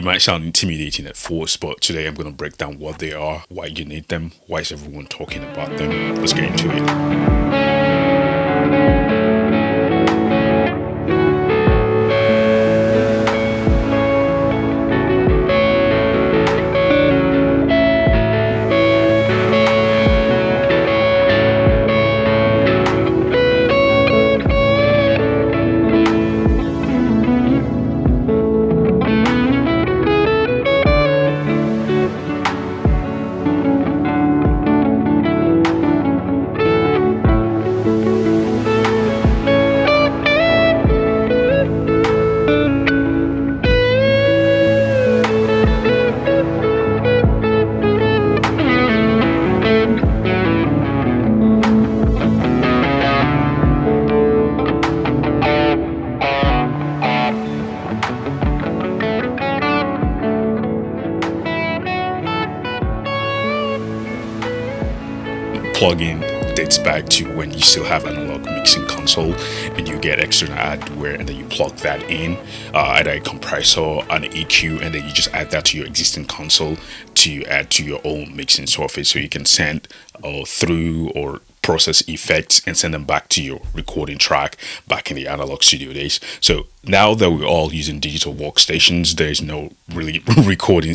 It might sound intimidating at first, but today I'm going to break down what they are, why you need them, why is everyone talking about them. Let's get into it. Plugin dates back to when you still have analog mixing console and you get external hardware and then you plug that in, either a compressor, an EQ, and then you just add that to your existing console to add to your own mixing software, so you can send through or process effects and send them back to your recording track back in the analog studio days. So now that we're all using digital workstations, there's no really recording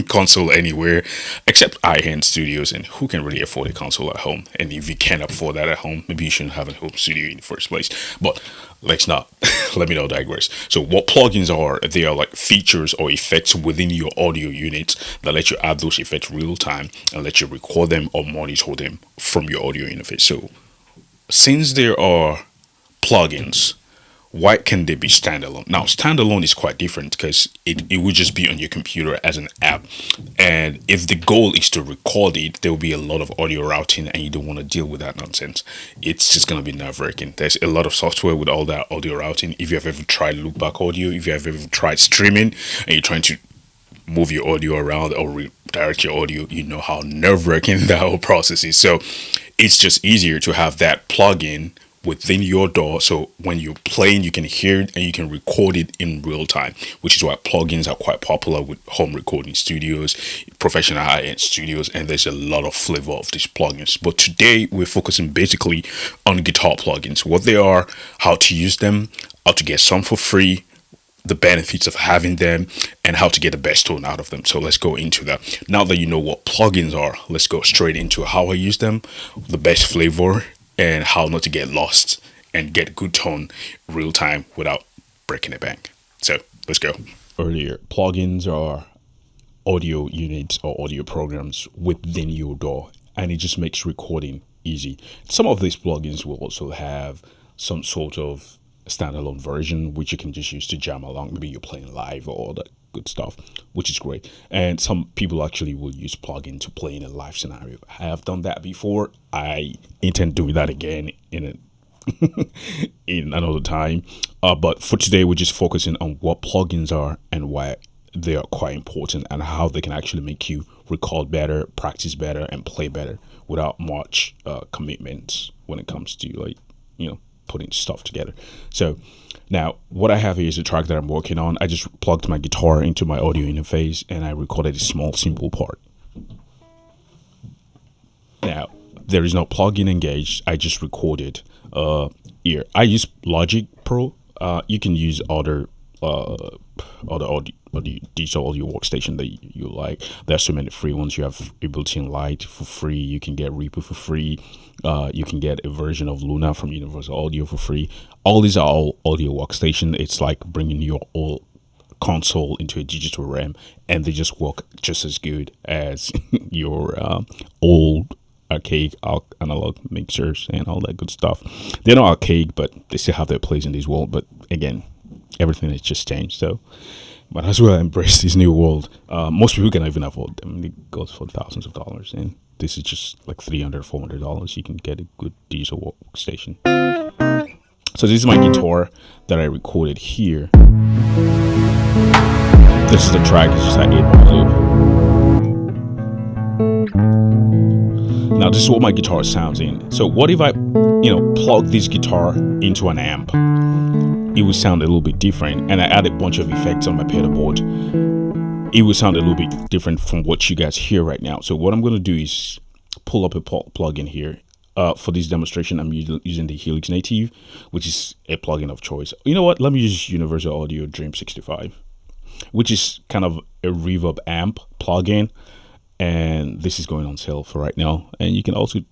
console anywhere except high-end studios, and who can really afford a console at home? And if you can't afford that at home, maybe you shouldn't have a home studio in the first place. But let's not let me not digress. So what plugins are, they are like features or effects within your audio unit that let you add those effects real time and let you record them or monitor them from your audio interface. So since there are plugins, why can they be standalone? Now, standalone is quite different because it would just be on your computer as an app. And if the goal is to record it, there will be a lot of audio routing and you don't want to deal with that nonsense. It's just going to be nerve-wracking. There's a lot of software with all that audio routing. If you have ever tried loopback audio, if you have ever tried streaming and you're trying to move your audio around or redirect your audio, you know how nerve-wracking that whole process is. So it's just easier to have that plugin within your DAW, so when you're playing you can hear it and you can record it in real time, which is why plugins are quite popular with home recording studios, professional high-end studios, and there's a lot of flavor of these plugins. But today we're focusing basically on guitar plugins, what they are, how to use them, how to get some for free, the benefits of having them, and how to get the best tone out of them. So let's go into that. Now that you know what plugins are, let's go straight into how I use them, the best flavor, and how not to get lost and get good tone real time without breaking the bank. So let's go. Earlier, plugins are audio units or audio programs within your DAW, and it just makes recording easy. Some of these plugins will also have some sort of standalone version which you can just use to jam along. Maybe you're playing live or all that good stuff, which is great. And some people actually will use plugin to play in a live scenario. I have done that before. I intend doing that again in another time. But for today, we're just focusing on what plugins are and why they are quite important and how they can actually make you record better, practice better, and play better without much commitment when it comes to putting stuff together. So now what I have here is a track that I'm working on. I just plugged my guitar into my audio interface and I recorded a small simple part. Now there is no plugin engaged. I just recorded here. I use Logic Pro. You can use other audio digital audio workstation that you like. There's so many free ones. You have Ableton Lite for free. You can get Reaper for free. You can get a version of Luna from Universal Audio for free. All these are all audio workstation. It's like bringing your old console into a digital RAM, and they just work just as good as your old archaic analog mixers and all that good stuff. They're not archaic, but they still have their place in this world. But again, everything has just changed, so but as well embrace this new world. Most people can even afford them. It goes for thousands of dollars, and this is just like $300-$400. You can get a good digital workstation. So this is my guitar that I recorded here. This is the track. It's just an 8-bar loop. Now this is what my guitar sounds in. So what if I plug this guitar into an amp? it would sound a little bit different. And I add a bunch of effects on my pedal board. It would sound a little bit different from what you guys hear right now. So what I'm going to do is pull up a plugin here. For this demonstration, I'm using the Helix Native, which is a plugin of choice. You know what? Let me use Universal Audio Dream 65, which is kind of a reverb amp plugin. And this is going on sale for right now. And you can also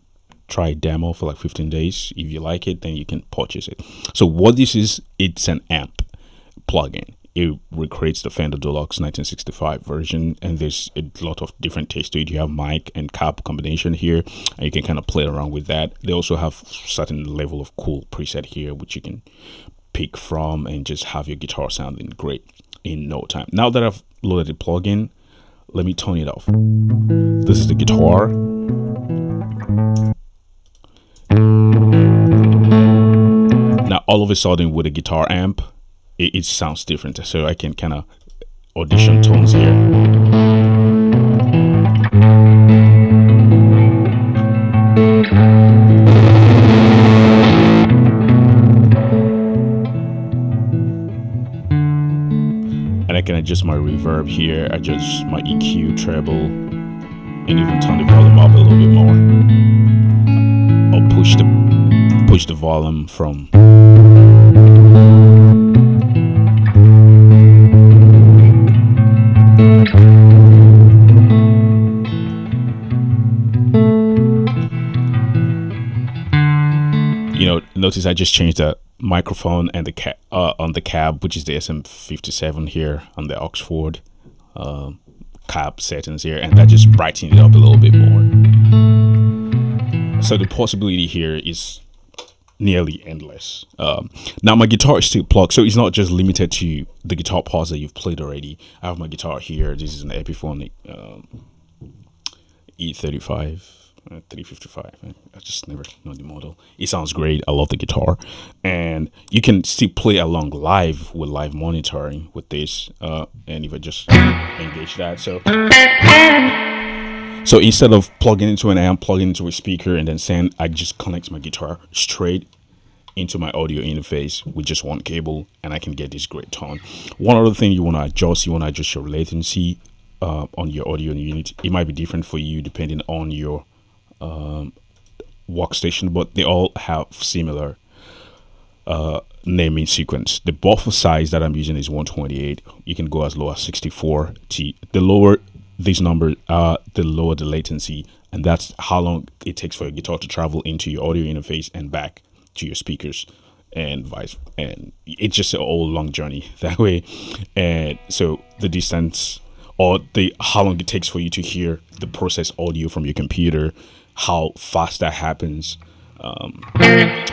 try a demo for like 15 days. If you like it, then you can purchase it. So what this is, it's an amp plugin. It recreates the Fender Deluxe 1965 version, and there's a lot of different tastes to it. You have mic and cab combination here, and you can kind of play around with that. They also have certain level of cool preset here, which you can pick from and just have your guitar sounding great in no time. Now that I've loaded the plugin, let me turn it off. This is the guitar. Now all of a sudden with a guitar amp, it sounds different, so I can kind of audition tones here. And I can adjust my reverb here, adjust my EQ, treble, and even turn the volume up a little bit more. I'll push the volume from notice I just changed the microphone and the on the cab, which is the SM57 here on the Oxford cab settings here, and that just brightened it up a little bit more. So the possibility here is nearly endless. Now my guitar is still plugged, so it's not just limited to the guitar parts that you've played already. I have my guitar here. This is an Epiphone E35 355. I just never know the model. It sounds great. I love the guitar, and you can still play along live with live monitoring with this. And if I just engage that, so instead of plugging into an amp, plugging into a speaker, and then send, I just connect my guitar straight into my audio interface with just one cable, and I can get this great tone. One other thing you want to adjust your latency on your audio unit. It might be different for you depending on your workstation, but they all have similar naming sequence. The buffer size that I'm using is 128. You can go as low as 64. The lower these numbers are, the lower the latency, and that's how long it takes for your guitar to travel into your audio interface and back to your speakers, and it's just a whole long journey that way. And so the distance, or the how long it takes for you to hear the processed audio from your computer, how fast that happens,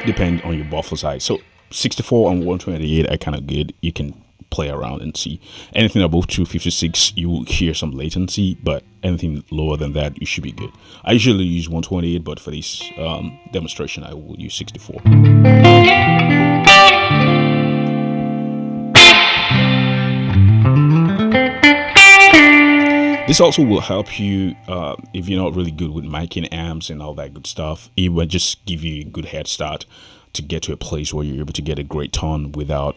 depend on your buffer size. So 64 and 128 are kind of good. You can play around and see. Anything above 256, you will hear some latency, but anything lower than that, you should be good. I usually use 128, but for this demonstration, I will use 64. This also will help you if you're not really good with miking amps and all that good stuff. It will just give you a good head start to get to a place where you're able to get a great tone without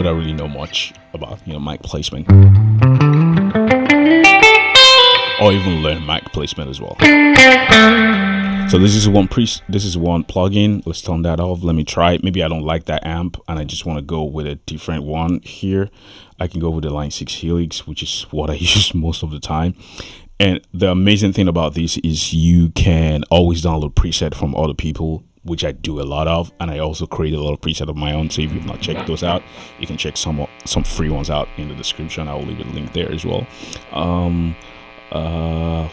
really know much about mic placement, or even learn mic placement as well. So this is one plugin. Let's turn that off. Let me try it. Maybe I don't like that amp and I just want to go with a different one here. I can go with the Line 6 Helix, which is what I use most of the time. And the amazing thing about this is you can always download preset from other people, which I do a lot of, and I also create a lot of preset of my own. So if you've not checked those out, you can check some free ones out in the description. I will leave a link there as well.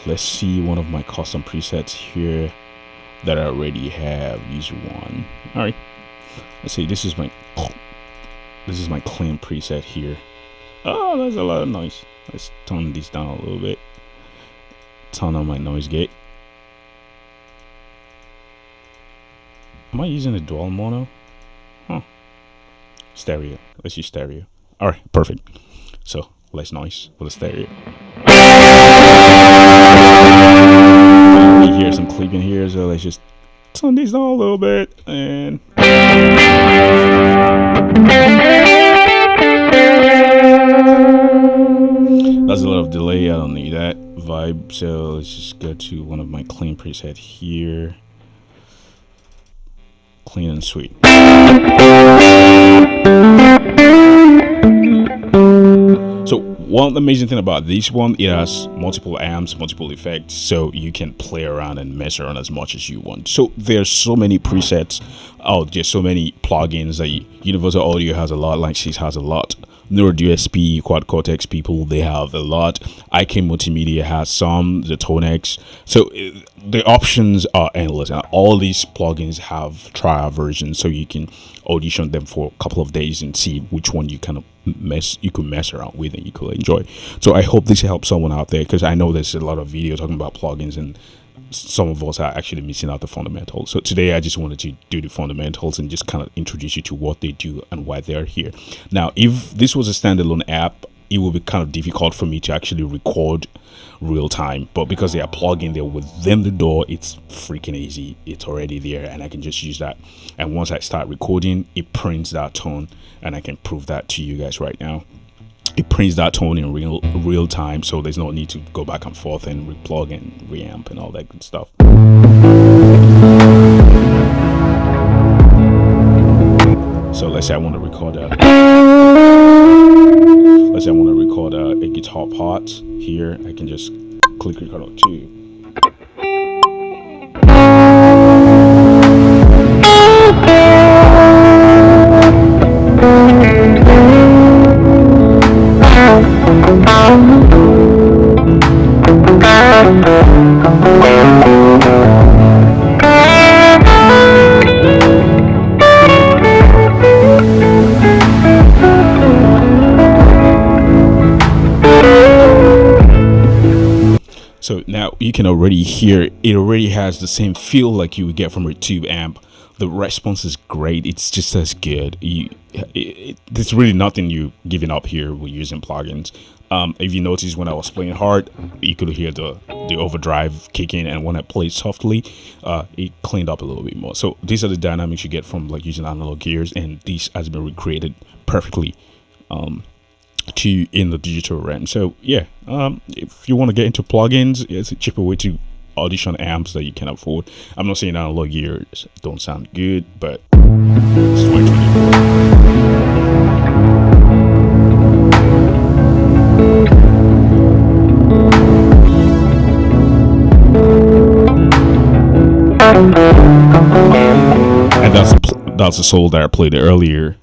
Let's see one of my custom presets here that I already have. Use one. All right. Let's see. This is my clean preset here. Oh, there's a lot of noise. Let's turn this down a little bit. Turn on my noise gate. Am I using a dual mono? Stereo. Let's use stereo. All right, perfect. So less noise for the stereo. You hear some clipping here, so let's just turn this down a little bit, and that's a lot of delay. I don't need that vibe. So let's just go to one of my clean preset here. Clean and sweet. So one amazing thing about this one, it has multiple amps, multiple effects, so you can play around and mess around as much as you want. So there's so many presets. Oh, there's so many plugins that Universal Audio has a lot, Linksys has a lot. Nord USP, Quad Cortex people, they have a lot. IK Multimedia has some, the Tonex. So the options are endless, and all these plugins have trial versions, so you can audition them for a couple of days and see which one you kind of could mess around with and you could enjoy. So I hope this helps someone out there, because I know there's a lot of videos talking about plugins and some of us are actually missing out the fundamentals. So today I just wanted to do the fundamentals and just kind of introduce you to what they do and why they're here. Now, if this was a standalone app, it would be kind of difficult for me to actually record real time, but because they are plugged in there within the door, it's freaking easy. It's already there and I can just use that, and once I start recording, it prints that tone, and I can prove that to you guys right now. It prints that tone in real time, so there's no need to go back and forth and replug and reamp and all that good stuff. So let's say I want to record a guitar part here. I can just click record on 2. So now you can already hear it already has the same feel like you would get from a tube amp. The response is great. It's just as good. There's really nothing you giving up here with using plugins. If you notice, when I was playing hard, you could hear the overdrive kicking, and when I played softly, it cleaned up a little bit more. So these are the dynamics you get from like using analog gears, and this has been recreated perfectly to in the digital realm. So yeah, if you want to get into plugins, it's a cheaper way to audition amps that you can afford. I'm not saying analog gears don't sound good, but it's 2024. And that's the solo that I played earlier.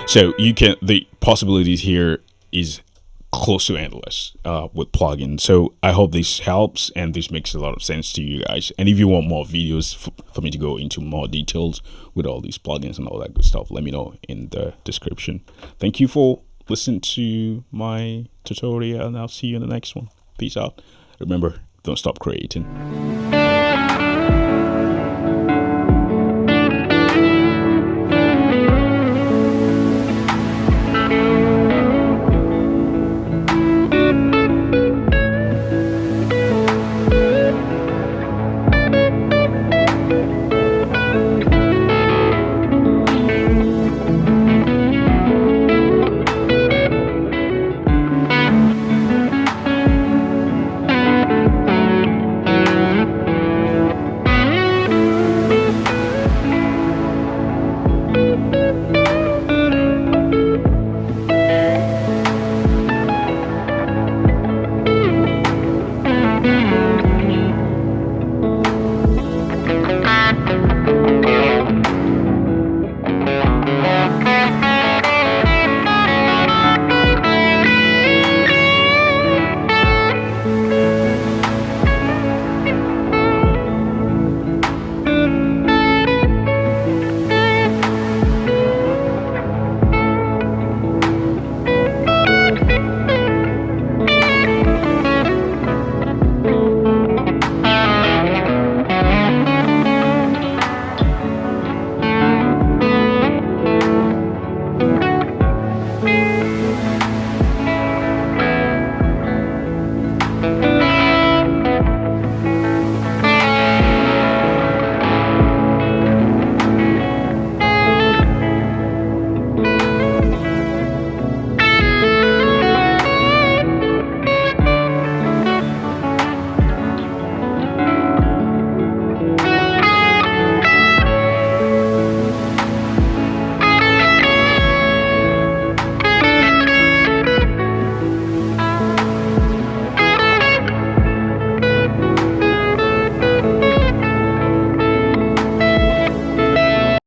So you can, the possibilities here is close to endless with plugins. So I hope this helps and this makes a lot of sense to you guys. And if you want more videos for me to go into more details with all these plugins and all that good stuff, let me know in the description. Thank you for listening to my tutorial, and I'll see you in the next one. Peace out. Remember, don't stop creating.